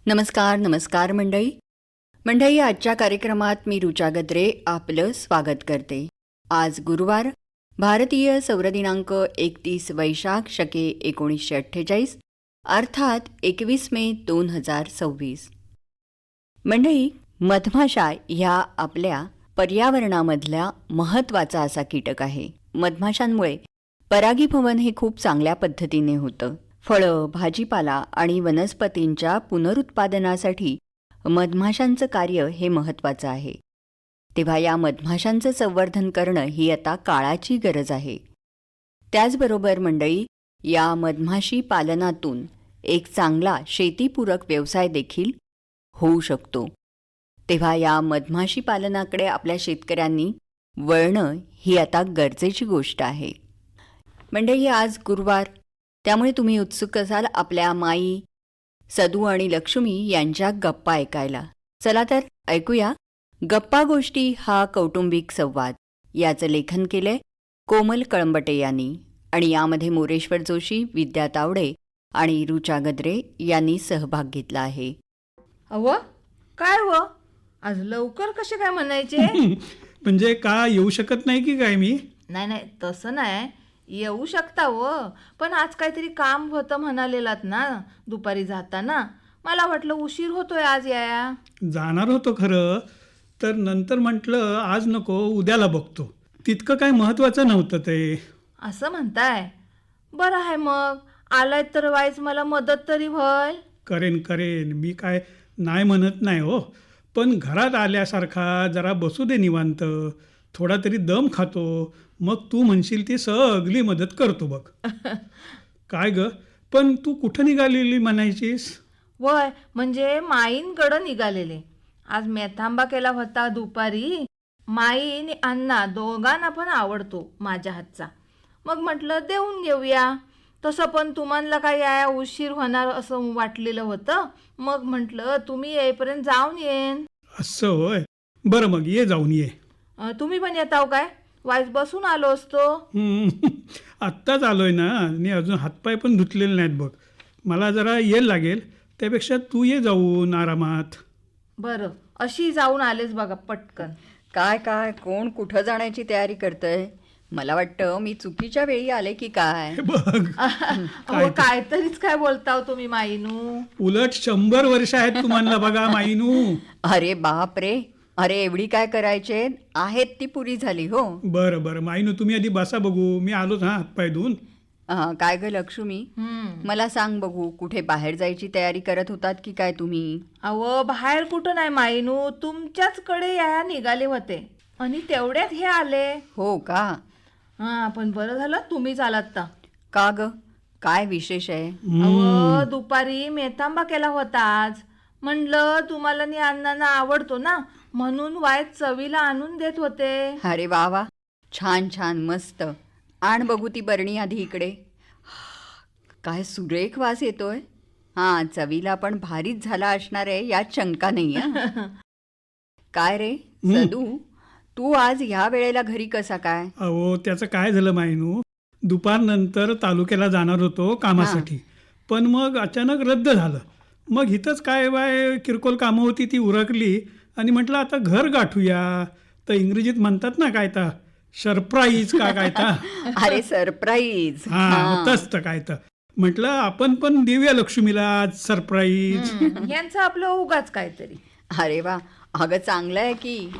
नमस्कार नमस्कार मंडळी आजच्या कार्यक्रमात मी ऋचा गद्रे आपलं स्वागत करते. आज गुरुवार, भारतीय सौर दिनांक 31 वैशाख शके 1948 अर्थात 21 मे 2026. मंडळी, मधमाशा ह्या आपल्या पर्यावरणामधला महत्त्वाचा असा कीटक आहे. मधमाशांमुळे परागीभवन हे खूप चांगल्या पद्धतीने होतं. फळं, भाजीपाला आणि वनस्पतींच्या पुनरुत्पादनासाठी मधमाशांचं कार्य हे महत्त्वाचं आहे. तेव्हा या मधमाशांचं संवर्धन करणं ही आता काळाची गरज आहे. त्याचबरोबर मंडळी, या मधमाशी पालनातून एक चांगला शेतीपूरक व्यवसाय देखील होऊ शकतो. तेव्हा या मधमाशी पालनाकडे आपल्या शेतकऱ्यांनी वळणं ही आता गरजेची गोष्ट आहे. मंडळी, आज गुरुवार, त्यामुळे तुम्ही उत्सुक असाल आपल्या माई, सदू आणि लक्ष्मी यांच्या गप्पा ऐकायला. चला तर ऐकूया गप्पा गोष्टी हा कौटुंबिक संवाद. याचं लेखन केलंय कोमल कळंबटे यांनी आणि यामध्ये मोरेश्वर जोशी, विद्या तावडे आणि ऋचा गद्रे यांनी सहभाग घेतला आहे. अव काय व आज लवकर कसे काय म्हणायचे? म्हणजे का येऊ शकत नाही की काय मी? नाही तसं नाही, येऊ शकता व, पण आज काहीतरी काम होतं म्हणालेलात ना दुपारी जाताना. मला वाटलं उशीर होतोय आज याया. जाणार होतो खरं, तर नंतर म्हटलं आज नको, उद्याला बघतो. तितकं काय महत्त्वाचं नव्हतं ते. असं म्हणताय? बरं आहे मग, आलाय तर वाईच मला मदत तरी व्हाल. करेन मी काय नाही म्हणत नाही हो, पण घरात आल्यासारखा जरा बसू दे निवांत, थोडा तरी दम खातो, मग तू म्हणशील ती सगळी मदत करतो बघ. काय ग, पण तू कुठं निघालेली म्हणायचीस? वय म्हणजे माईंकडं निघालेले. आज मेथांबा केला होता दुपारी. माई आणि अण्णा दोघांना पण आवडतो माझ्या हातचा. मग म्हटलं देऊन घेऊया. तसं पण तुम्हाला काय या उशीर होणार असं वाटलेलं होतं. मग म्हटलं तुम्ही येईपर्यंत जाऊन येईन. असं होय, बरं मग ये, जाऊन ये. तुम्ही पण येताव काय? वाईस बसून आलो असतो. आत्ताच आलोय ना, आणि अजून हातपाय पण धुतलेले नाहीत बघ. मला जरा येल लागेल, त्यापेक्षा तू ये जाऊन आरामात. बरं, अशी जाऊन आलेच बघा पटकन. काय कोण कुठं जाण्याची तयारी करतंय? मला वाटतं मी चुकीच्या वेळी आले की काय. बघ, अहो काहीतरीच काय बोलताव तुम्ही माईनू. उलट 100 वर्ष आहेत तुम्हाला बघा माईनू. अरे बाप रे, अरे एवढी काय करायचे आहेत ती पुरी झाली हो. बरं माईनू, तुम्ही आधी बसा बघू, मी आलोच. हातपाय धुवून. काय ग लक्ष्मी, मला सांग बघू, कुठे बाहेर जायची तयारी करत होतात की काय तुम्ही? अहो बाहेर कुठं नाही माईनू, तुमच्याचकडे या निघाले होते आणि तेवढ्यात हे आले. हो का? हा, पण बरं झालं तुम्हीच आलात तर. का ग, काय विशेष आहे? अहो दुपारी मेथांबा केला होता आज. म्हणलं तुम्हाला नि अण्णांना आवडतो ना, म्हणून वाईट चवीला आणून देत होते. अरे वा, छान मस्त. आण बघू ती बरणी आधी इकडे. काय सुरेख वास येतोय. हां, चवीला पण भारीच झाला असणार आहे, यात शंका नाही. काय रे सदू, तू आज ह्या वेळेला घरी कसा काय? अहो त्याचं काय झालं माईनू, दुपारनंतर तालुक्याला जाणार होतो कामासाठी, पण मग अचानक रद्द झालं. मग इथंच काय किरकोळ कामं होती, ती उरकली आणि म्हटलं आता घर गाठूया. तर इंग्रजीत म्हणतात ना काय तर सरप्राईज काय तर. अरे सरप्राईज. हा, तसं काय तर म्हटलं आपण पण देऊया लक्ष्मीला आज सरप्राईज. यांचं आपलं उगाच काहीतरी. अरे वा, अगं चांगलं आहे की.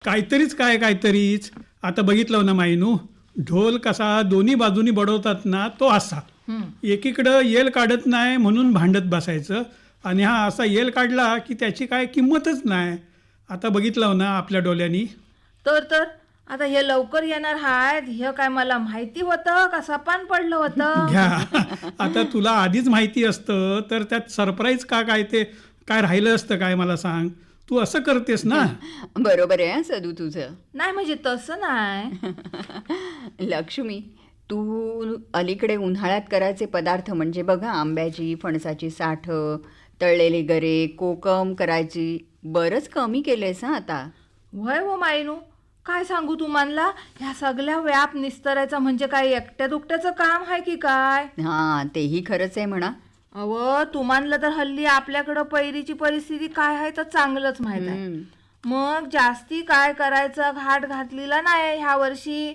काहीतरीच. आता बघितलं ना माईनू, ढोल कसा दोन्ही बाजूनी बडवतात ना, तो असा. एकीकडं येल काढत नाही म्हणून भांडत बसायचं, आणि हा असा येल काढला की त्याची काय किंमतच नाही. आता बघितलं ना आपल्या डोळ्यांनी. तर आता हे लवकर येणार आहेत हे काय मला माहिती होतं का सपान पडलं होतं? घ्या, आता तुला आधीच माहिती असतं तर त्यात सरप्राईज काय ते काय राहिलं असतं काय, मला सांग. तू असं करतेस ना. बरोबर आहे सदू तुझं. नाही म्हणजे तसं नाही. लक्ष्मी, तू अलीकडे उन्हाळ्यात करायचे पदार्थ म्हणजे बघा, आंब्याची फणसाची साठ, तळलेले गरे, कोकम करायची बरंच कमी केलेस आता. वय हो माईनू, काय सांगू तुम्हाला, ह्या सगळ्या व्याप निस्तरायचा म्हणजे काय एकट्या दुकट्याचं काम आहे की काय? हां, तेही खरंच आहे म्हणा. अव तुम्हाला तर हल्ली आपल्याकडं पैरीची परिस्थिती काय आहे तर चांगलंच माहित आहे. हम्म. मग जास्ती काय करायचं घाट घातलेला नाही ह्या वर्षी.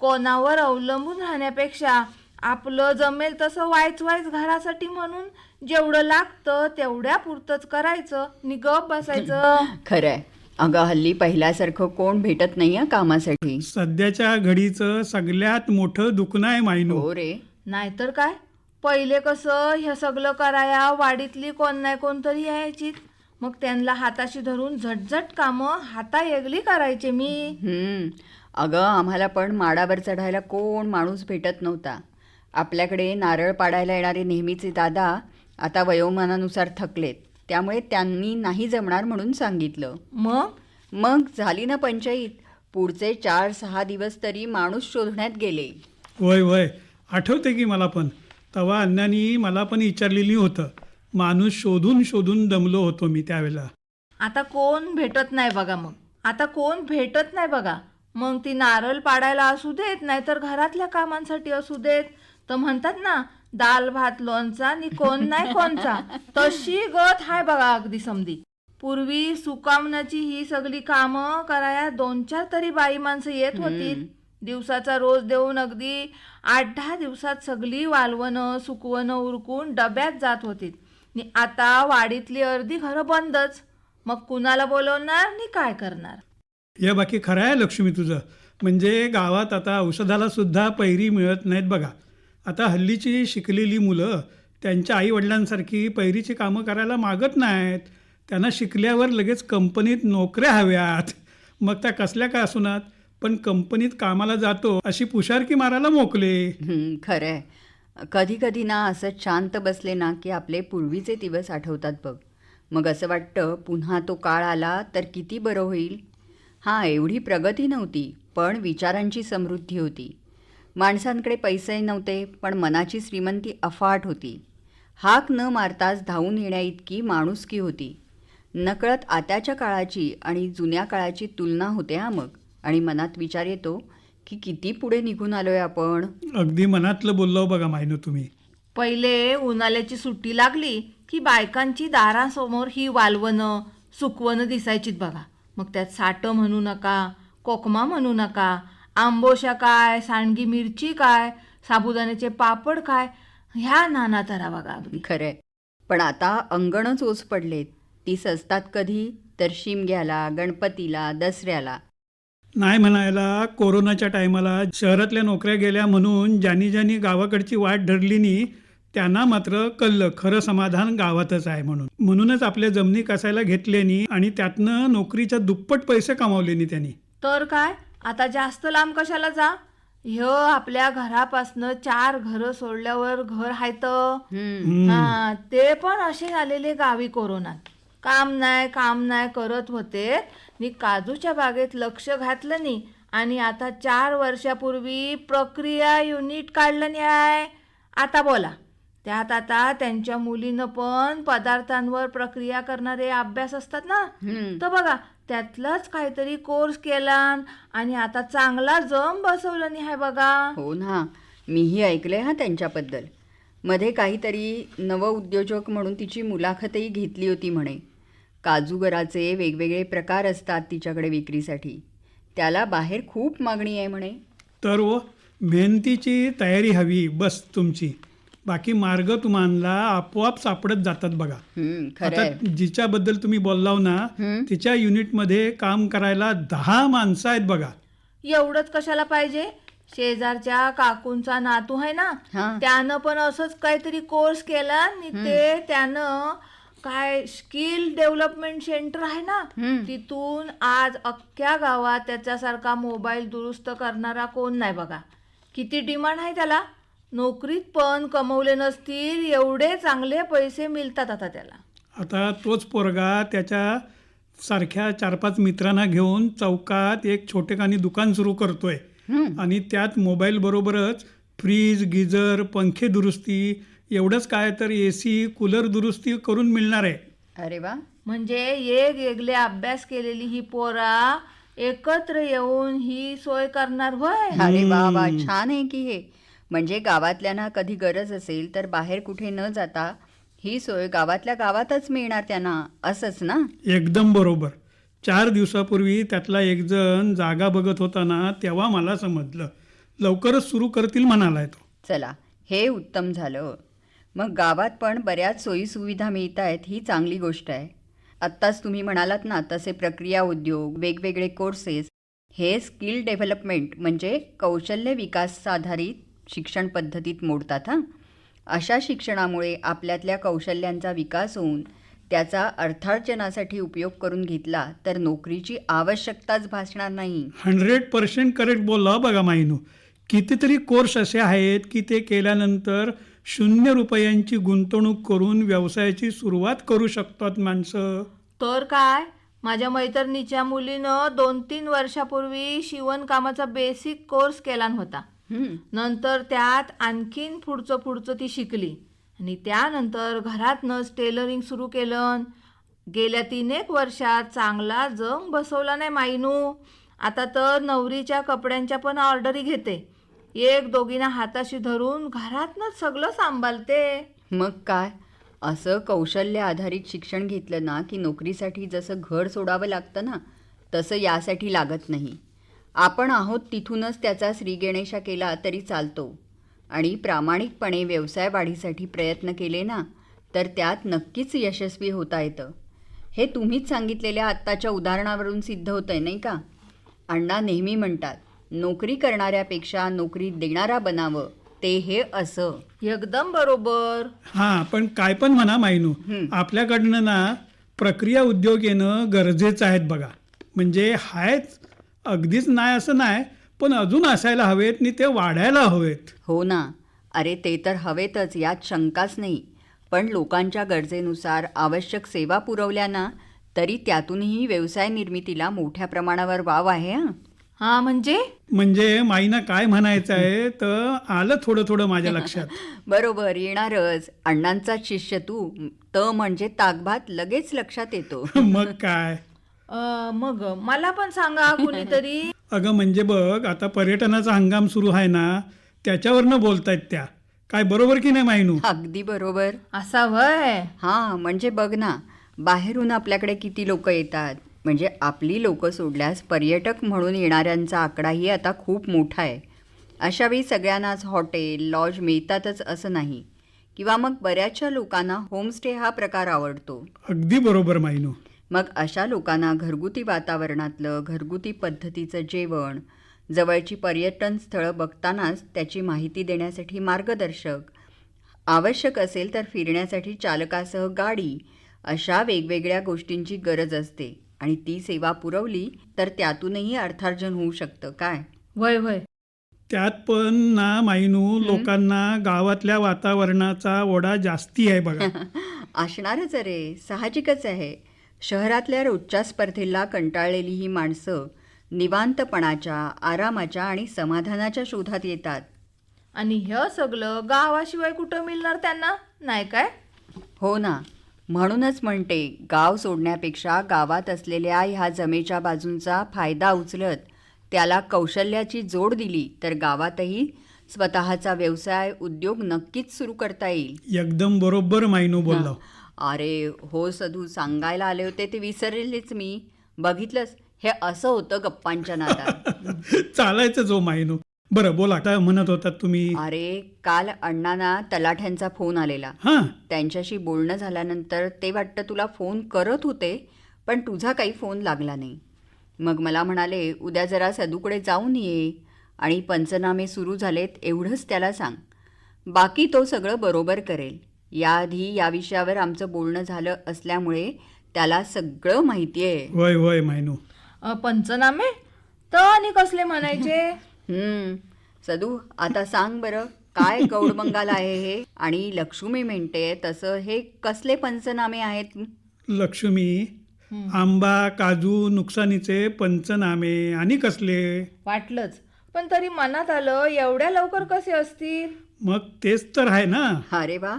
कोणावर अवलंबून राहण्यापेक्षा आपलं जमेल तसं वायच घरासाठी म्हणून जेवढं लागतं तेवढ्या पुरतंच करायचं नि गप बसायचं. खरंय. अगं हल्ली पहिल्यासारखं कोण भेटत नाही हं कामासाठी. सध्याच्या घडीचं सगळ्यात मोठं दुखणं आहे मायनू. हो रे. नाहीतर काय, पहिले कसं हे सगळं कराया वाडीतली कोण नाही कोणतरी यायची. मग त्यांना हाताशी धरून झटझट कामं हाता येगली करायचे मी. अगं आम्हाला पण माडावर चढायला कोण माणूस भेटत नव्हता. आपल्याकडे नारळ पाडायला येणारे नेहमीचे दादा आता वयोमानानुसार थकलेत, त्यामुळे त्यांनी नाही जमणार म्हणून सांगितलं. मग झाली ना पंचायत. पुढचे 4-6 दिवस तरी माणूस शोधण्यात गेले. वय आठवते की मला पण. तेव्हा अण्णांनी मला पण विचारलेली होतं. माणूस शोधून शोधून दमलो होतो मी त्यावेळेला. आता कोण भेटत नाही बघा. मग ती नारळ पाडायला असू देत नाहीतर घरातल्या कामांसाठी असू देत. तर म्हणतात ना, दाल भात लोणचा नि कोण नाही कोणचा, तशी गत हाय बघा अगदी समधी. पूर्वी सुकामण्याची ही सगळी कामं कराया 2-4 तरी बाई माणसं येत होती. दिवसाचा रोज देऊन अगदी 8-10 दिवसात सगळी वालवणं सुकवणं उरकून डब्यात जात होती. नि आता वाडीतली अर्धी घरं बंदच. मग कुणाला बोलवणार नि काय करणार. या बाकी खरं आहे लक्ष्मी तुझं. म्हणजे गावात आता औषधाला सुद्धा पैरी मिळत नाहीत बघा. आता हल्लीची शिकलेली मुलं त्यांच्या आईवडिलांसारखी पैरीची कामं करायला मागत नाहीत. त्यांना शिकल्यावर लगेच कंपनीत नोकऱ्या हव्यात. मग त्या कसल्या का असूनात, पण कंपनीत कामाला जातो अशी पुशारकी मारायला मोकले. खरंय. कधी कधी ना असं शांत बसले ना की आपले पूर्वीचे दिवस आठवतात बघ. मग असं वाटतं पुन्हा तो काळ आला तर किती बरं होईल. हां, एवढी प्रगती नव्हती पण विचारांची समृद्धी होती. माणसांकडे पैसे नव्हते पण मनाची श्रीमंती अफाट होती. हाक न मारताच धावून येण्याइतकी माणुसकी होती. नकळत आताच्या काळाची आणि जुन्या काळाची तुलना होते हा मग. आणि मनात विचार येतो की किती पुढे निघून आलोय आपण. अगदी मनातलं बोललो बघा मायनू तुम्ही. पहिले उन्हाळ्याची सुट्टी लागली की बायकांची दारासमोर ही वालवणं सुकवणं दिसायचीत बघा. मग त्यात साटं म्हणू नका, कोकमा म्हणू नका, आंबोशा काय, सांडगी मिरची काय, साबुदाण्याचे पापड काय, ह्या नाना तरा बघा अगदी. खरंय. पण आता अंगणच ओस पडलेत. ती सजतात कधी तर शिमग्याला, गणपतीला, दसऱ्याला. नाही म्हणायला कोरोनाच्या टायमाला शहरातल्या नोकऱ्या गेल्या म्हणून ज्यांनी गावाकडची वाट धरली नी त्यांना मात्र कळलं खरं समाधान गावातच आहे म्हणून. म्हणूनच आपल्या जमिनी कसायला घेतल्यानी आणि त्यातनं नोकरीच्या दुप्पट पैसे कमावले नी त्यांनी. तर काय, आता जास्त लांब कशाला जा. आपल्या घरापासनं 4 घरं सोडल्यावर घर हायत. हा, ते पण असे आलेले गावी कोरोनात. काम नाही करत होते नि काजूच्या बागेत लक्ष घातलं नी आणि आता 4 वर्षापूर्वी प्रक्रिया युनिट काढलं नी आहे. आता बोला, त्यात आता त्यांच्या मुलीनं पण पदार्थांवर प्रक्रिया करणारे अभ्यास असतात ना, तर बघा त्यातलाच काहीतरी कोर्स केला आणि आता चांगला जम बसवलं नाही बघा. हो ना, मीही ऐकलंय हा त्यांच्याबद्दल. मध्ये काहीतरी नवउद्योजक म्हणून तिची मुलाखतही घेतली होती म्हणे. काजूगराचे वेगवेगळे प्रकार असतात तिच्याकडे विक्रीसाठी. त्याला बाहेर खूप मागणी आहे म्हणे. तर मेहनतीची तयारी हवी बस तुमची. बाकी मार्ग तुम्हाला आपोआप सापडत जातात बघा. आता जिच्याबद्दल तुम्ही बोललाव ना, तिच्या युनिटमध्ये काम करायला 10 माणसं आहेत बघा. एवढंच कशाला पाहिजे. शेजारच्या काकूंचा नातू आहे ना, त्यानं पण असंच काहीतरी कोर्स केला आणि ते त्यानं काय स्किल डेव्हलपमेंट सेंटर आहे ना, तिथून आज अख्ख्या गावात त्याच्यासारखा मोबाईल दुरुस्त करणारा कोण नाही बघा. किती डिमांड आहे त्याला. नोकरीत पण कमवले नसतील एवढे चांगले पैसे मिळतात आता त्याला. आता तोच पोरगा त्याच्या सारख्या 4-5 मित्रांना घेऊन चौकात एक छोटेखानी दुकान सुरू करतोय. आणि त्यात मोबाईल बरोबरच फ्रीज, गिजर, पंखे दुरुस्ती, एवढंच काय तर AC, कूलर दुरुस्ती करून मिळणार आहे. अरे वा. म्हणजे वेगवेगळे अभ्यास केलेली ही पोरा एकत्र येऊन ही सोय करणार होय. अरे वा, छान आहे की हे. म्हणजे गावातल्यांना कधी गरज असेल तर बाहेर कुठे न जाता ही सोय गावातल्या गावातच मिळणार त्यांना, असंच ना? एकदम बरोबर. 4 दिवसापूर्वी त्यातला एक जण जागा बघत होता ना, तेव्हा मला समजलं. लवकरच सुरू करतील म्हणालाय तो. चला, हे उत्तम झालं. मग गावात पण बऱ्याच सोयीसुविधा मिळत आहेत, ही चांगली गोष्ट आहे. आत्ताच तुम्ही म्हणालात ना तसे प्रक्रिया उद्योग, वेगवेगळे कोर्सेस, हे स्किल डेव्हलपमेंट म्हणजे कौशल्य विकास आधारित शिक्षण पद्धतीत मोडतात. हां, अशा शिक्षणामुळे आपल्यातल्या कौशल्यांचा विकास होऊन त्याचा अर्थार्जनासाठी उपयोग करून घेतला तर नोकरीची आवश्यकताच भासणार नाही. 100% करेक्ट बोलला बघा माईनू. कितीतरी कोर्स असे आहेत की ते केल्यानंतर 0 रुपयांची गुंतवणूक करून व्यवसायाची सुरुवात करू शकतात माणसं. तर काय, माझ्या मैत्रिणीच्या मुलीनं 2-3 वर्षापूर्वी शिवणकामाचा बेसिक कोर्स केला होता. नंतर त्यात आणखीन पुढचं ती शिकली आणि त्यानंतर घरातनंच टेलरिंग सुरू केलं. गेल्या 3-1 वर्षात चांगला जंग बसवला नाही माईनू. आता तर नवरीच्या कपड्यांच्या पण ऑर्डरी घेते. 1-2 हाताशी धरून घरातनंच सगळं सांभाळते. मग काय, असं कौशल्य आधारित शिक्षण घेतलं ना की नोकरीसाठी जसं घर सोडावं लागतं ना, तसं यासाठी लागत नाही. आपण आहोत तिथूनच त्याचा श्रीगणेशा केला तरी चालतो आणि प्रामाणिकपणे व्यवसाय वाढीसाठी प्रयत्न केले ना तर त्यात नक्कीच यशस्वी होता येतं. हे तुम्हीच सांगितलेल्या आत्ताच्या उदाहरणावरून सिद्ध होतंय नाही का? अण्णा नेहमी म्हणतात, नोकरी करणाऱ्यापेक्षा नोकरी देणारा बनावं, ते हे असं. एकदम बरोबर. हां, पण काय पण म्हणा माईनू, आपल्याकडनं ना प्रक्रिया उद्योग येणं गरजेचं आहेत बघा. म्हणजे आहेत, अगदीच नाही असं नाही, पण अजून असायला हवेत आणि ते वाढायला हवेत. हो ना, अरे ते तर हवेतच, यात शंकाच नाही. पण लोकांच्या गरजेनुसार आवश्यक सेवा पुरवल्या ना तरी त्यातूनही व्यवसाय निर्मितीला मोठ्या प्रमाणावर वाव आहे. हा म्हणजे माईना काय म्हणायचं आहे तर आलं थोडं माझ्या लक्षात. बरोबर, येणारच. अण्णांचाच शिष्य तू, म्हणजे ताकभात लगेच लक्षात येतो. मग काय. मग मला पण सांगा कुणीतरी. अगं म्हणजे बघ, आता पर्यटनाचा हंगाम सुरू आहे ना, त्याच्यावरनं बोलतायत त्या. काय बरोबर की नाही माईनू? अगदी बरोबर. असा वय. हां, म्हणजे बघ ना, बाहेरून आपल्याकडे किती लोक येतात. म्हणजे आपली लोक सोडल्यास पर्यटक म्हणून येणाऱ्यांचा आकडाही आता खूप मोठा आहे. अशावेळी सगळ्यांनाच हॉटेल, लॉज मिळतातच असं नाही. किंवा मग बऱ्याचशा लोकांना होमस्टे हा प्रकार आवडतो. अगदी बरोबर माईनू. मग अशा लोकांना घरगुती वातावरणातलं, घरगुती पद्धतीचं जेवण, जवळची पर्यटन स्थळं बघतानाच त्याची माहिती देण्यासाठी मार्गदर्शक, आवश्यक असेल तर फिरण्यासाठी चालकासह गाडी, अशा वेगवेगळ्या गोष्टींची गरज असते. आणि ती सेवा पुरवली तर त्यातूनही अर्थार्जन होऊ शकतं. काय वय त्यात पण ना माईनू, लोकांना गावातल्या वातावरणाचा ओढा जास्ती आहे बघा. असणारच रे, साहजिकच आहे. शहरातल्या रोजच्या स्पर्धेला कंटाळलेली ही माणसं निवांतपणाच्या, आरामाच्या आणि समाधानाच्या शोधात येतात. आणि हे सगळं गावाशिवाय कुठं मिळणार त्यांना, नाही काय? हो ना, म्हणूनच म्हणते, गाव सोडण्यापेक्षा गावात असलेल्या ह्या जमेच्या बाजूंचा फायदा उचलत त्याला कौशल्याची जोड दिली तर गावातही स्वतःचा व्यवसाय, उद्योग नक्कीच सुरू करता येईल. एकदम बरोबर माईनू बोलला. अरे हो सधू, सांगायला आले होते ते विसरलेच मी. बघितलंस, हे असं होतं गप्पांच्या नादात. चालायचं जो माईनू. बरं बोला, काय म्हणत होतात तुम्ही? अरे काल अण्णांना तलाठ्यांचा फोन आलेला. हां, त्यांच्याशी बोलणं झाल्यानंतर ते वाटतं तुला फोन करत होते, पण तुझा काही फोन लागला नाही. मग मला म्हणाले, उद्या जरा सदूकडे जाऊन ये आणि पंचनामे सुरू झालेत एवढंच त्याला सांग, बाकी तो सगळं बरोबर करेल. याआधी या विषयावर आमचं बोलणं झालं असल्यामुळे त्याला सगळं माहिती आहे. होय मायनू. पंचनामे तर आणि कसले म्हणायचे? सदू, आता सांग बरं, काय गौडबंगाल आहे हे? आणि लक्ष्मी म्हणते तसं हे कसले पंचनामे आहेत? लक्ष्मी, आंबा काजू नुकसानीचे पंचनामे आणि कसले? वाटलंच, पण तरी मनात आलं एवढ्या लवकर कसे असतील? मग तेच तर आहे ना. अरे वा,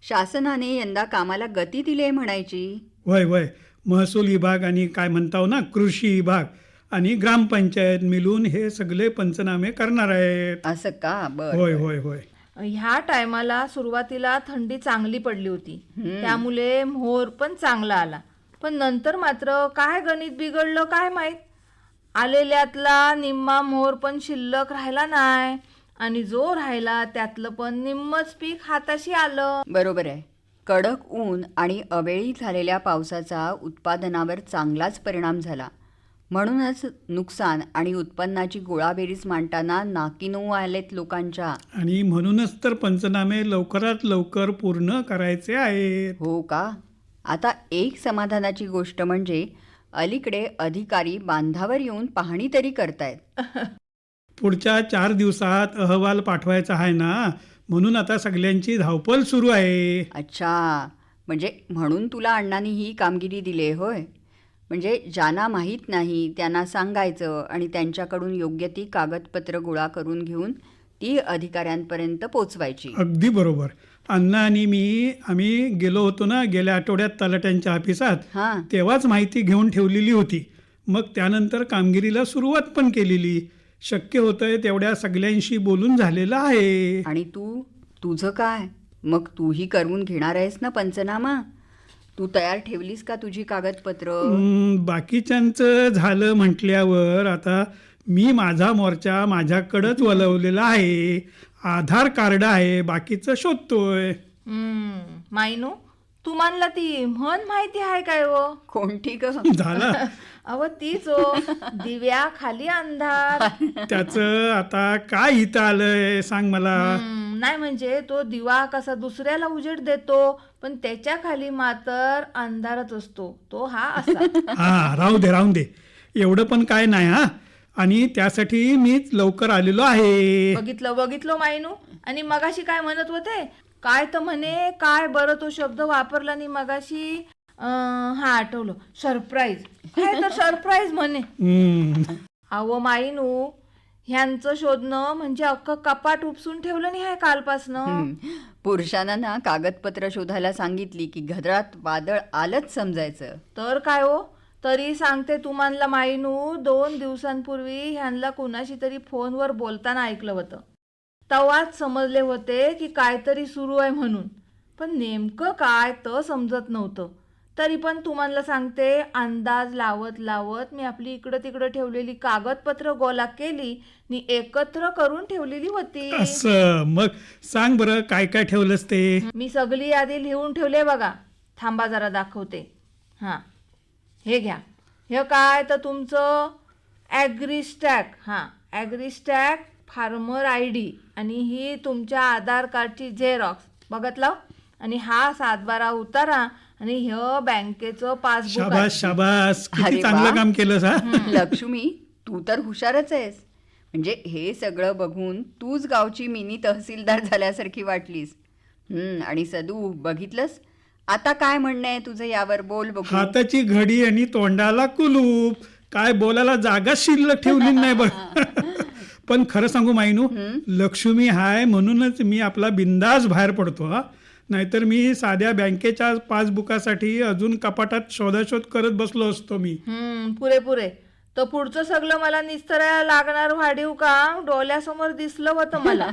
शासनाने यंदा कामाला गती दिली म्हणायची. होय, महसूल विभाग आणि काय म्हणताव ना कृषी विभाग आणि ग्रामपंचायत मिळून हे सगळे पंचनामे करणार आहेत. असं का? बरं. होय. ह्या टायमाला सुरुवातीला थंडी चांगली पडली होती, त्यामुळे मोहर पण चांगला आला. पण नंतर मात्र काय गणित बिघडलं काय माहीत, आलेल्यातला निम्मा मोहर पण शिल्लक राहिला नाही आणि जो राहिला त्यातलं पण निम्मच पीक हाताशी आलं. बरोबर आहे. कडक ऊन आणि अवेळी झालेल्या पावसाचा उत्पादनावर चांगलाच परिणाम झाला. म्हणूनच नुकसान आणि उत्पन्नाची गोळाबेरीज मांडताना नाकीनऊ आलेत लोकांच्या. आणि म्हणूनच तर पंचनामे लवकरात लवकर पूर्ण करायचे आहेत. हो का? आता एक समाधानाची गोष्ट म्हणजे अलीकडे अधिकारी बांधावर येऊन पाहणी तरी करतायत. पुढच्या 4 दिवसात अहवाल पाठवायचा आहे ना, म्हणून आता सगळ्यांची धावपळ सुरू आहे. अच्छा, म्हणजे म्हणून तुला अण्णांनी ही कामगिरी दिली होय? म्हणजे ज्यांना माहीत नाही त्यांना सांगायचं आणि त्यांच्याकडून योग्य ती कागदपत्र गोळा करून घेऊन ती अधिकाऱ्यांपर्यंत पोचवायची. अगदी बरोबर. अण्णा आणि आम्ही गेलो होतो ना गेल्या आठवड्यात तलाट्यांच्या ऑफिसात, हां, तेव्हाच माहिती घेऊन ठेवलेली होती. मग त्यानंतर कामगिरीला सुरुवात पण केलेली. शक्य होतंय तेवढ्या सगळ्यांशी बोलून झालेलं आहे. आणि तुझं काय? मग तूही करून घेणार आहेस ना पंचनामा? तू तयार ठेवलीस का तुझी कागदपत्र? बाकीच्यांचं झालं म्हटल्यावर आता मी माझा मोर्चा माझ्याकडंच वळवलेला आहे. आधार कार्ड आहे, बाकीचं शोधतोय. मायनू, तुम्हाला ती म्हण माहिती आहे काय हो? कोणती ग? झाला अव तीच हो, दिव्या खाली अंधार. त्याचं आता काय हित आलंय सांग मला. नाही म्हणजे तो दिवा कसा दुसऱ्याला उजेड देतो, पण त्याच्या खाली मात्र अंधारच असतो, तो हा असा. हा, राहू दे एवढं पण काय नाही. हा, आणि त्यासाठी मीच लवकर आलेलो आहे. बघितलं मायनू. आणि मगाशी काय म्हणत होते? काय तर म्हणे, काय बरं तो शब्द वापरला नाही मगाशी. हा आठवलं, सरप्राईज. काय तर सरप्राईज म्हणे. अहो मायनू, ह्यांचं शोधणं म्हणजे अख्खं कपाट उपसून ठेवलं नाही आहे कालपासनं. पुरुषांना ना कागदपत्र शोधायला सांगितली की घरात वादळ आलंच समजायचं. तर काय हो, तरी सांगते तुम्हाला मायनू, 2 दिवसांपूर्वी ह्यांना कुणाशी तरी फोनवर बोलताना ऐकलं होतं. तेव्हाच समजले होते की काहीतरी सुरू आहे म्हणून, पण नेमकं काय तर समजत नव्हतं. तरी पण तुम्हाला सांगते, अंदाज लावत मी आपली इकडं तिकडं ठेवलेली कागदपत्र गोळा केली आणि एकत्र करून ठेवलेली होती. असं, मग सांग बरं काय काय ठेवलंस ते. मी सगळी यादी लिहून ठेवले बघा. थांबा जरा दाखवते. हां, हे घ्या. हे काय तर तुमचं ॲग्रीस्टॅक. हां, ॲग्रीस्टॅक, फार्मर ID, आणि ही तुमच्या आधार कार्डची झेरॉक्स बघतलं, आणि हा 7/12 उतारा, आणि हे बँकेचं पासबुक. शाबास, किती अरे चांगलं वा. काम केलंस. हा, लक्ष्मी, तू तर हुशारच आहेस. म्हणजे हे सगळं बघून तूच गावची मिनी तहसीलदार झाल्यासारखी वाटलीस. आणि सदू, बघितलंस? आता काय म्हणणं आहे तुझं यावर? बोल बघू. हाताची घडी आणि तोंडाला कुलूप, काय बोलायला जागा शिल्लक ठेवली नाही बघ. पण खरं सांगू मायनू, लक्ष्मी हाय म्हणूनच मी आपला बिंदास बाहेर पडतो. हा, नाहीतर मी साध्या बँकेच्या पासबुकासाठी अजून कपाटात शोधाशोध करत बसलो असतो मी. पुरे तर पुढचं सगळं मला निस्तरायला लागणार वाढीव काम डोळ्यासमोर दिसलं होतं मला.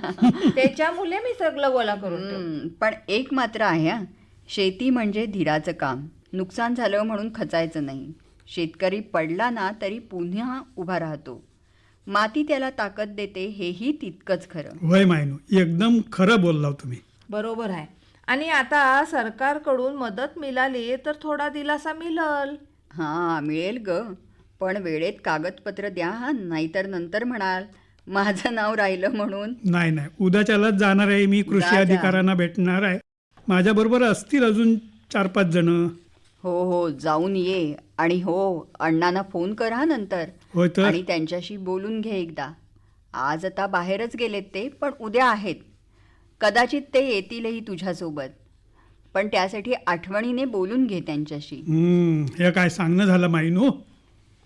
त्याच्यामुळे मी सगळं गोळा करून ठेवलं. पण एक मात्र आहे हा, शेती म्हणजे धीराचं काम. नुकसान झालं म्हणून खचायचं नाही. शेतकरी पडला ना तरी पुन्हा उभा राहतो. माती त्याला ताकद देते, हेही तितकंच खरं. वय मायनू, एकदम खरं बोलला तुम्ही. बरोबर आहे. आणि आता सरकारकडून मदत मिळाली तर थोडा दिलासा मिळल. हां, मिळेल ग, पण वेळेत कागदपत्र द्या हा, नाहीतर नंतर म्हणाल माझं नाव राहिलं म्हणून. नाही, उद्याच्यालाच जाणार आहे मी, कृषी जा. अधिकाऱ्यांना भेटणार आहे. माझ्याबरोबर असतील अजून 4-5 जण. हो, जाऊन ये. आणि हो, अण्णांना फोन कर हा नंतर. होय तर. आणि त्यांच्याशी बोलून घे एकदा. आज आता बाहेरच गेलेत ते, पण उद्या आहेत. कदाचित ते येतीलही तुझ्यासोबत, पण त्यासाठी आठवणीने बोलून घे त्यांच्याशी. हे काय सांगणं झालं मायनू.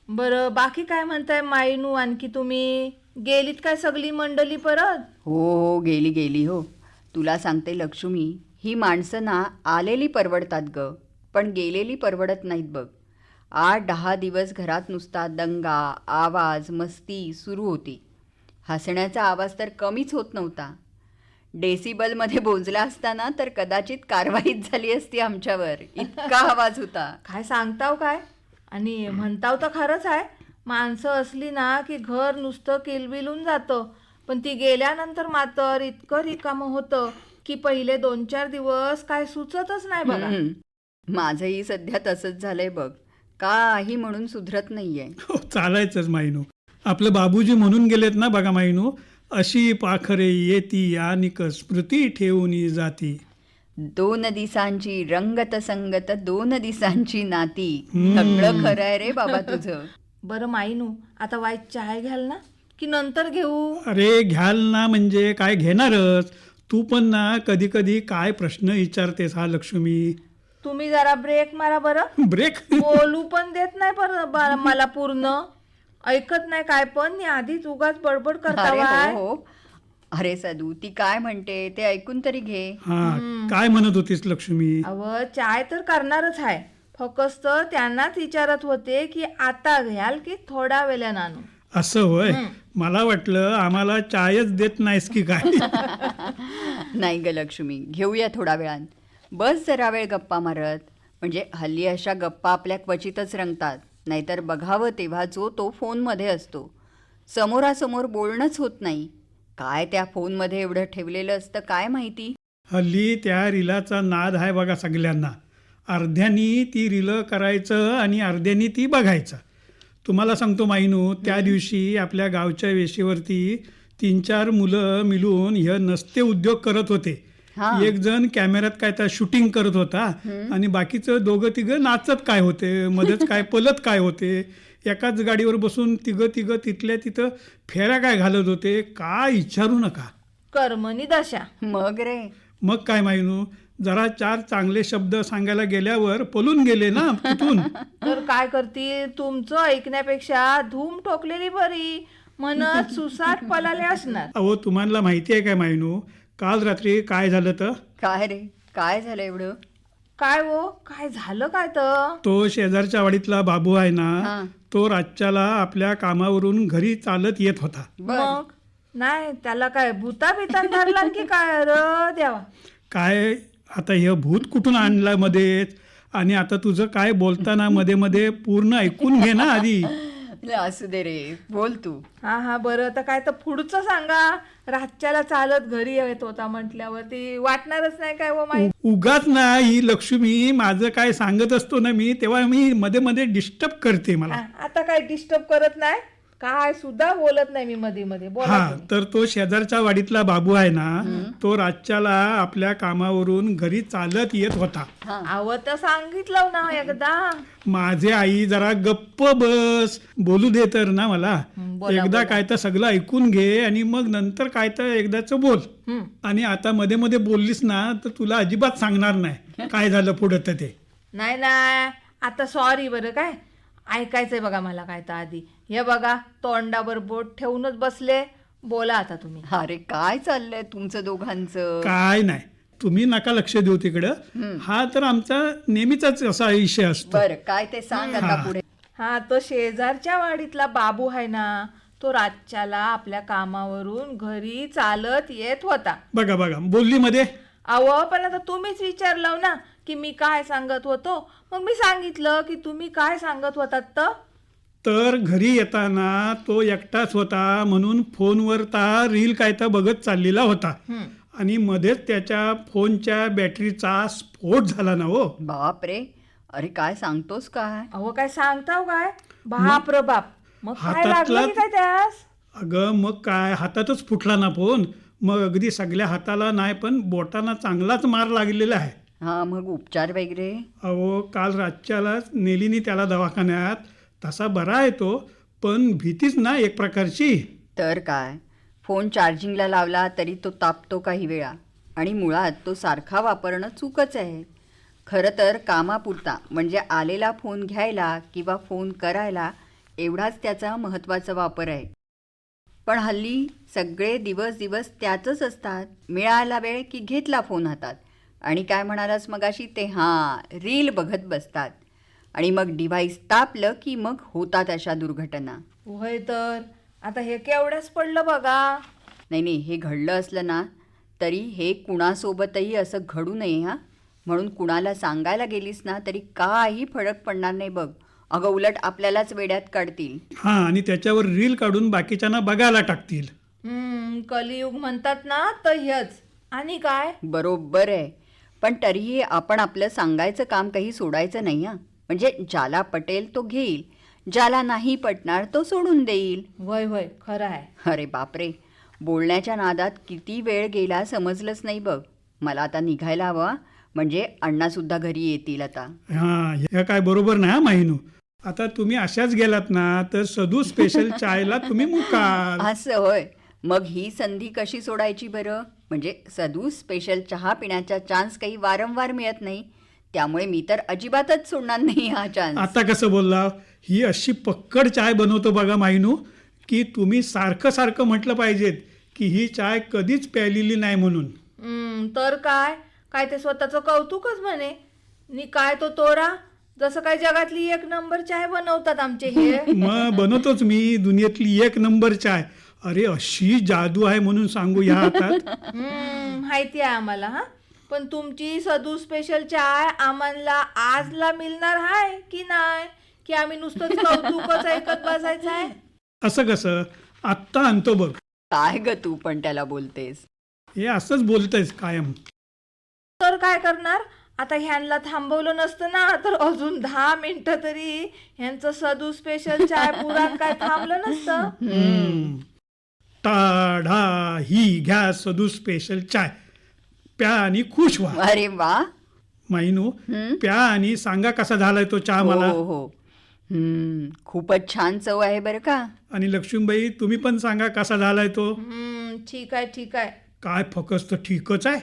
बरं, बाकी काय म्हणताय मायनू? आणखी तुम्ही गेलीत काय सगळी मंडळी परत? हो, गेली हो. तुला सांगते लक्ष्मी, ही माणसं ना आलेली परवडतात ग, पण गेलेली परवडत नाहीत बघ. 8-10 दिवस घरात नुसता दंगा, आवाज, मस्ती सुरू होती. हसण्याचा आवाज तर कमीच होत नव्हता. डेसिबलमध्ये बोलला असताना तर कदाचित कारवाईच झाली असती आमच्यावर, इतका आवाज होता. काय सांगताव काय? आणि म्हणताव तर खरंच आहे, माणसं असली ना की घर नुसतं किलबिलून जातं, पण ती गेल्यानंतर मात्र इतकं रिकामं होतं की पहिले 2-4 दिवस काय सुचतच नाही बघा. माझंही सध्या तसंच झालंय बघ. काही म्हणून सुधरत नाहीये. हो, चालायचंच मायनू. आपलं बाबूजी म्हणून गेलेत ना बघा मायनू, अशी पाखरे येती आणि स्मृती ठेवून जाती. 2 दिवसांची रंगत संगत 2 दिवसांची नाती. सगळं खरं आहे रे बाबा तुझं. बरं माईनू, आता वाईट चाय घ्याल ना की नंतर घेऊ? अरे घ्याल ना, म्हणजे काय घेणारच. तू पण ना कधी कधी काय प्रश्न विचारतेस हा लक्ष्मी. तुम्ही जरा ब्रेक मारा बरं. ब्रेक? बोलू पण देत नाही मला पूर्ण. ऐकत नाही काय पण, मी आधीच उगाच बडबड करता अरे वाय. हो हो. अरे सदू, ती काय म्हणते ते ऐकून तरी घे. हा, काय म्हणत होतीस लक्ष्मी? अव चाय तर करणारच आहे, फक्त त्यांनाच विचारत होते की आता घ्याल की थोडा वेळानं आणू. असं होय. मला वाटलं आम्हाला चायच देत नाहीस की काय. नाही ग लक्ष्मी, घेऊया थोडा वेळान. बस जरा वेळ गप्पा मारत. म्हणजे हल्ली अशा गप्पा आपल्या क्वचितच रंगतात. नाहीतर बघावं तेव्हा जो तो फोनमध्ये असतो. समोरासमोर बोलणंच होत नाही. काय त्या फोनमध्ये एवढं ठेवलेलं असतं काय माहिती. हल्ली त्या रिलाचा नाद आहे बघा सगळ्यांना. अर्ध्यांनी ती रिलं करायचं आणि अर्ध्यांनी ती बघायचं. तुम्हाला सांगतो माईनू, त्या दिवशी आपल्या गावच्या वेशीवरती 3-4 मुलं मिळून हे नसते उद्योग करत होते. हा. एक जण कॅमेऱ्यात काय तर शूटिंग करत होता आणि बाकीचं 2-3 नाचत काय होते, मध्येच काय पलत काय होते. एकाच गाडीवर बसून तिघं तिथल्या तिथं फेऱ्या काय घालत होते, काय विचारू नका. कर्मणी दशा. मग रे, मग काय मायनू, जरा 4 चांगले शब्द सांगायला गेल्यावर पळून गेले ना तिथून. तर काय करतील, तुमचं ऐकण्यापेक्षा धूम ठोकलेली बरी म्हणत सुसाट पलाले असणार. अहो, तुम्हाला माहिती आहे काय मायनू, काल रात्री काय झालं तर? काय रे, काय झालं एवढं? काय हो, काय झालं काय तर? तो शेजारच्या वाडीतला बाबू आहे हा. ना, तो रातच्याला आपल्या कामावरून घरी चालत येत होता. बर. मग नाही त्याला काय भूता बितान धरला की काय र देवा? काय आता हे भूत कुठून आणलं मध्येच? आणि आता तुझं काय बोलताना मध्ये मध्ये पूर्ण ऐकून घे ना आधी. असू दे रे, बोल तू. हा बरं, तर काय तर पुढचं सांगा. रातच्याला चालत घरी येत होता म्हटल्यावरती वाटणारच नाही काय हो माहिती. उगाच ना ही लक्ष्मी माझं काय सांगत असतो ना मी, तेव्हा मी मध्ये मध्ये डिस्टर्ब करते मला. आता काय डिस्टर्ब करत नाही, काय सुद्धा बोलत नाही मी मध्ये मध्ये. बोला हा, तुम्ही. तर तो शेजारच्या वाडीतला बाबू आहे ना, तो रातच्याला आपल्या कामावरून घरी चालत येत होता. हा. अहो तर सांगितलं ना एकदा. माझे आई जरा गप्प बस, बोलू दे तर ना मला. बोला, एकदा काय तर सगळं ऐकून घे आणि मग नंतर काय तर एकदाच बोल. आणि आता मध्ये मध्ये बोललीस ना तर तुला अजिबात सांगणार नाही काय झालं पुढं तर ते. नाही आता सॉरी बरं. काय ऐकायचंय बघा मला काय तर आधी. हे बघा, तोंडावर बोट ठेवूनच बसले. बोला आता तुम्ही. अरे काय चाललंय तुमचं दोघांचं? काय नाही, तुम्ही नका लक्ष देऊ तिकडं. हा तर आमचा नेहमीचाच असा विषय असतो. बर, काय ते सांग आता पुढे. हा, तो शेजारच्या वाडीतला बाबू आहे ना, तो रातच्याला आपल्या कामावरून घरी चालत येत होता. बघा बोलली मध्ये. अहो पण आता तुम्हीच विचारलं ना की मी काय सांगत होतो, मग मी सांगितलं की तुम्ही काय सांगत होतात. तर घरी येताना तो एकटाच होता म्हणून फोनवर रील काय तर बघत चाललेला होता. आणि मध्येच त्याच्या फोनच्या बॅटरीचा स्फोट झाला ना हो. बाप रे, अरे काय सांगतोस काय? अहो काय सांगताव काय, बाप रे बाप. मग काय लागलं की काय त्यास? अगं मग काय, हातातच फुटला ना फोन. मग अगदी सगळ्या हाताला नाही पण बोटांना चांगलाच मार लागलेला आहे. हा, मग उपचार वगैरे? अहो, काल रातच्यालाच नेलीनी त्याला दवाखान्यात. तसा बरा आहे तो, पण भीतीच ना एक प्रकारची. तर काय, फोन चार्जिंगला लावला तरी तो तापतो काही वेळा. आणि मुळात तो सारखा वापरणं चूकच आहे. खरं तर कामापुरता, म्हणजे आलेला फोन घ्यायला किंवा फोन करायला एवढाच त्याचा महत्त्वाचा वापर आहे. पण हल्ली सगळे दिवस त्यातच असतात. मिळाला वेळ की घेतला फोन हातात आणि काय म्हणालास मगाशी ते, हां, रील बघत बसतात. आणि मग डिव्हाइस तापलं की मग होतात अशा दुर्घटना. होय तर आता हे केवढ्याच पडलं बघा. नाही, हे घडलं असलं ना तरी हे कुणासोबतही असं घडू नये हा. म्हणून कुणाला सांगायला गेलीस ना तरी काही फरक पडणार नाही बघ. अगं उलट आपल्यालाच वेड्यात काढतील. हां, आणि त्याच्यावर रील काढून बाकीच्यांना बघायला टाकतील. कलियुग म्हणतात ना तर ह्यच. आणि काय? बरोबर आहे. पण तरीही आपण आपलं सांगायचं काम काही सोडायचं नाही हा. म्हणजे ज्याला पटेल तो घेईल, ज्याला नाही पटणार तो सोडून देईल. वय वय खरं आहे. अरे बापरे, बोलण्याच्या नादात किती वेळ गेला समजलंच नाही बघ. मला आता निघायला हवं, म्हणजे अण्णासुद्धा घरी येतील आता. हां, हे काय बरोबर नाही हा माहिनू. आता तुम्ही अशाच गेलात ना तर सदू स्पेशल चायला तुम्ही मुकाल. असं होय. मग ही संधी कशी सोडायची बरं? म्हणजे सदू स्पेशल चहा पिण्याचा चान्स काही वारंवार मिळत नाही, त्यामुळे मी तर अजिबातच सोडणार नाही हा चान्स. आता कसं बोलला? ही अशी पक्कड चाय बनवतो बघा माहिनू, की तुम्ही सारखं सारखं म्हटलं पाहिजेत की ही चाय कधीच प्यायलेली नाही म्हणून. तर काय काय ते स्वतःचं कौतुकच म्हणे. नि काय तो तोरा, जसं काय जगातली एक नंबर चाय बनवतात आमचे हे. मग बनवतोच मी दुनियेतली एक नंबर चाय. अरे अशी जादू आहे म्हणून सांगू या हातात. माहिती आहे आम्हाला हा. पण तुमची सदू स्पेशल चाय आम्हाला आजला मिळणार आहे की नाही, की आम्ही नुसतंच कौतुकच ऐकत बसायचं आहे? असं कसं? आत्ता आणतो बघ. काय ग तू पण त्याला बोलतेस? हे असंच बोलतंयस कायम. तर काय करणार आता? ह्यांना थांबवलं नसतं ना तर अजून 10 मिनिटं तरी ह्यांचं सदू स्पेशल चाय पुराण काय थांबलं नसतं. टाढा ही घ्या सदू स्पेशल चाय, प्या आणि खुश व्हा. अरे वा. माहिनू, प्या आणि सांगा कसा झालाय तो चहा मला. हो हो. खूपच छान चव आहे बरं का. आणि लक्ष्मीबाई तुम्ही पण सांगा कसा झालाय तो. ठीक आहे ठीक आहे. काय फकस्त ठीकच आहे.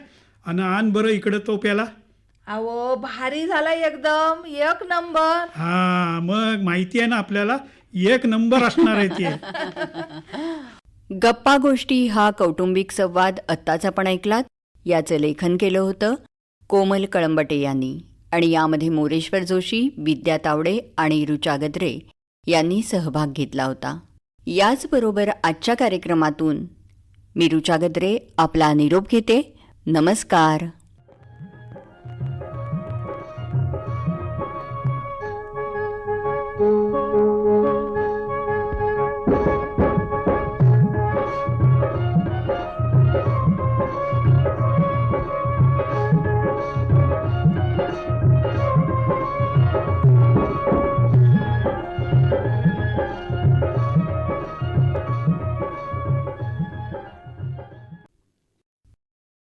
आणि आण बरं इकडं तो प्याला. अहो भारी झाला एकदम, एक नंबर. हा, मग माहिती आहे ना आपल्याला एक नंबर असणार आहे ते. गप्पा गोष्टी हा कौटुंबिक संवाद आत्ताच आपण ऐकलात. याचं लेखन केलं होतं कोमल कळंबटे यांनी, आणि यामध्ये मोरेश्वर जोशी, विद्या तावडे आणि ऋचा गद्रे यांनी सहभाग घेतला होता. याचबरोबर आजच्या कार्यक्रमातून मी ऋचा गद्रे आपला निरोप घेते. नमस्कार. Thank you.